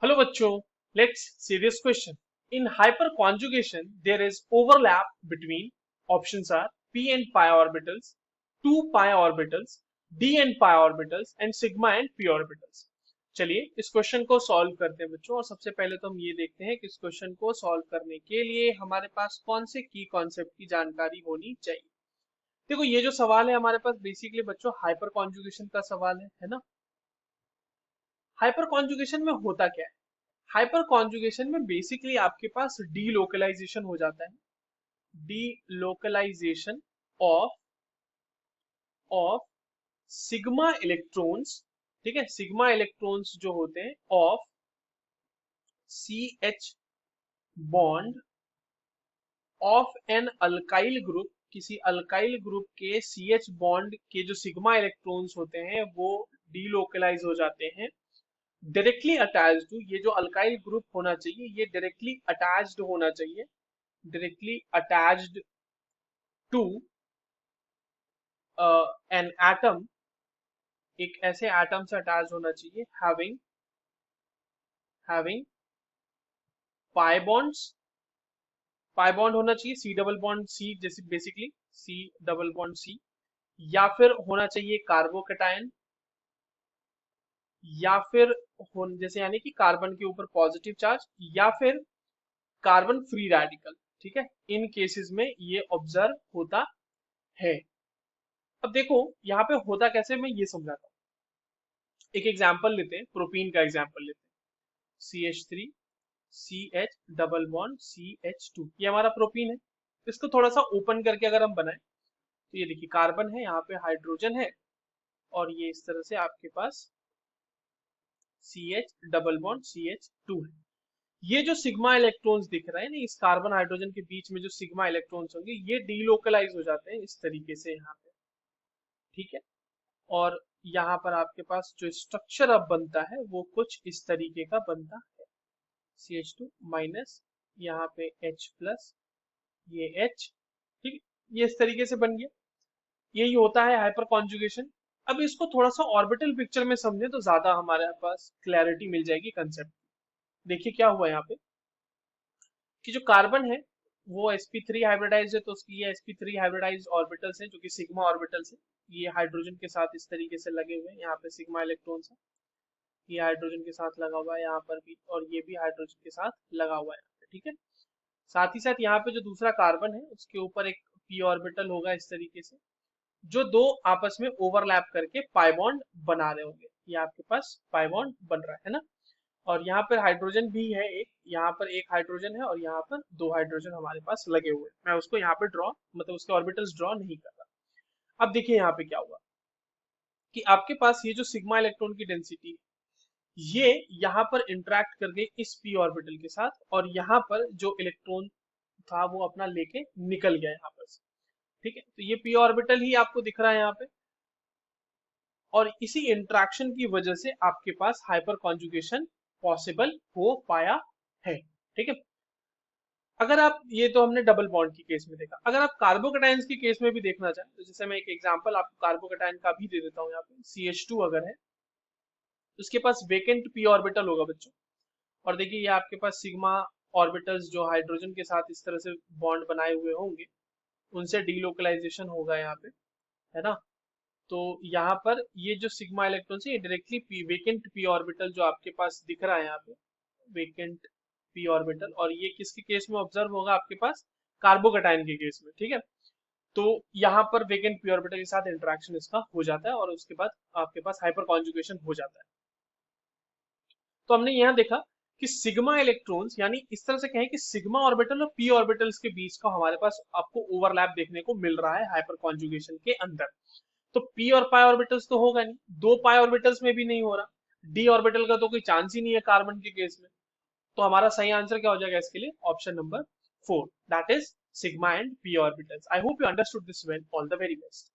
Hello bachcho, let's see this question. In hyperconjugation, there is overlap between options are p and pi orbitals, 2 pi orbitals, d and pi orbitals and sigma and p orbitals. चलिए इस question को solve करते हैं बच्चों और सबसे पहले तो हम ये देखते हैं कि इस क्वेश्चन को सॉल्व करने के लिए हमारे पास कौन से की कॉन्सेप्ट की जानकारी होनी चाहिए। देखो ये जो सवाल है हमारे पास बेसिकली बच्चों हाइपर कॉन्जुगेशन का सवाल है ना। हाइपर कॉन्जुगेशन में होता क्या है? हाइपर कॉन्जुगेशन में बेसिकली आपके पास डीलोकलाइजेशन हो जाता है। Delocalisation of of sigma electrons, ठीक है, सिग्मा इलेक्ट्रॉन्स जो होते हैं of C H bond of an alkyl group, किसी अल्काइल ग्रुप के सी एच बॉन्ड के जो सिग्मा इलेक्ट्रॉन्स होते हैं वो डीलोकलाइज हो जाते हैं। डायरेक्टली अटैच्ड टू, ये जो अल्काइल ग्रुप होना चाहिए ये डायरेक्टली अटैच्ड होना चाहिए, directly attached to an atom, एक ऐसे एटम से अटैच होना चाहिए having pi bonds, pi bond होना चाहिए सी डबल बॉन्ड सी, जैसे basically C double bond C, या फिर होना चाहिए कार्बोकेटायन, या फिर जैसे यानी कि कार्बन के ऊपर पॉजिटिव चार्ज, या फिर कार्बन फ्री रेडिकल। ठीक है, इन केसेस में ये ऑब्जर्व होता है। अब देखो यहाँ पे होता कैसे, मैं ये समझाता हूँ। एक एग्जांपल लेते हैं, प्रोपीन का एग्जांपल लेते हैं। CH3 CH double bond CH2, ये हमारा प्रोपीन है। इसको थोड़ा सा ओपन करके अगर हम बनाएं तो ये देखिए कार्बन है, यहाँ पे हाइड्रोजन है और ये इस तरह से आपके पास CH डबल बॉन्ड CH2 है। ये जो सिग्मा इलेक्ट्रॉन्स दिख रहे हैं ना, इस कार्बन हाइड्रोजन के बीच में जो सिग्मा इलेक्ट्रॉन्स होंगे ये डीलोकलाइज हो जाते हैं इस तरीके से यहाँ पे। ठीक है, और यहाँ पर आपके पास जो स्ट्रक्चर अब बनता है वो कुछ इस तरीके का बनता है। CH2 माइनस, यहाँ पे H प्लस, ये H, ठीक है, ये इस तरीके से बन गया। यही होता है हाइपर कॉन्जुगेशन। अब इसको थोड़ा सा ऑर्बिटल पिक्चर में समझे तो ज्यादा हमारे पास क्लैरिटी मिल जाएगी कंसेप्ट। देखिए क्या हुआ यहाँ पे कि जो कार्बन है वो sp3 हाइब्रिडाइज है, तो उसकी ये sp3 हाइब्रिडाइज ऑर्बिटल्स है जो कि सिग्मा ऑर्बिटल्स है। ये हाइड्रोजन के साथ इस तरीके से लगे हुए हैं, यहाँ पे सिग्मा इलेक्ट्रॉन्स है, ये हाइड्रोजन के साथ लगा हुआ है यहाँ पर भी, और ये भी हाइड्रोजन के साथ लगा हुआ है यहाँ पे। ठीक है, साथ ही साथ यहाँ पे जो दूसरा कार्बन है उसके ऊपर एक p ऑर्बिटल होगा इस तरीके से, जो दो आपस में ओवरलैप करके पाई बॉन्ड बना रहे होंगे। ये आपके पास पाई बॉन्ड बन रहा है ना। और यहाँ पर हाइड्रोजन भी है एक, यहाँ पर एक हाइड्रोजन है और यहाँ पर दो हाइड्रोजन हमारे पास लगे हुए हैं। मैं उसको यहाँ पे ड्रॉ, मतलब उसके ऑर्बिटल्स ड्रॉ नहीं कर रहा। अब देखिए यहाँ पे क्या हुआ कि आपके पास ये जो सिग्मा इलेक्ट्रॉन की डेंसिटी ये यहाँ पर इंटरेक्ट कर गई इस p ऑर्बिटल के साथ, और यहाँ पर जो इलेक्ट्रॉन था वो अपना लेके निकल गया यहाँ पर से। ठीक है, तो ये p ऑर्बिटल ही आपको दिख रहा है यहाँ पे, और इसी इंटरेक्शन की वजह से आपके पास हाइपर कॉन्जुगेशन पॉसिबल हो पाया है। ठीक है, अगर आप, ये तो हमने डबल बॉन्ड की केस में देखा, अगर आप कार्बोकेटाइंस की केस में भी देखना चाहें तो जैसे मैं एक एग्जांपल आपको कार्बोकेटाइन का भी दे देता हूँ। यहाँ पे CH2 अगर है उसके पास वेकेंट p ऑर्बिटल होगा बच्चों, और देखिए ये आपके पास सिग्मा ऑर्बिटल्स जो हाइड्रोजन के साथ इस तरह से बॉन्ड बनाए हुए होंगे उनसे डीलोकलाइजेशन होगा यहाँ पे, है ना। तो यहाँ पर ये जो सिग्मा इलेक्ट्रॉन है ये directly p vacant p orbital जो आपके पास दिख रहा है यहाँ पे, वेकेंट p ऑर्बिटल, और ये किसके केस में ऑब्जर्व होगा आपके पास, कार्बोकेटाइन के केस में। ठीक है, तो यहाँ पर वेकेंट p ऑर्बिटल के साथ इंटरेक्शन इसका हो जाता है और उसके बाद आपके पास हाइपर कॉन्जुगेशन हो जाता है। तो हमने यहाँ देखा कि सिग्मा इलेक्ट्रॉन्स, यानी इस तरह से कहें कि सिग्मा ऑर्बिटल और p ऑर्बिटल्स के बीच का हमारे पास आपको ओवरलैप देखने को मिल रहा है हाइपर कॉन्जुगेशन के अंदर। तो p और पाई ऑर्बिटल्स तो होगा नहीं, दो पाई ऑर्बिटल्स में भी नहीं हो रहा, d ऑर्बिटल का तो कोई चांस ही नहीं है कार्बन के केस में। तो हमारा सही आंसर क्या हो जाएगा इसके लिए, option number 4, that is sigma and p orbitals. I hope you understood this well, all the very best.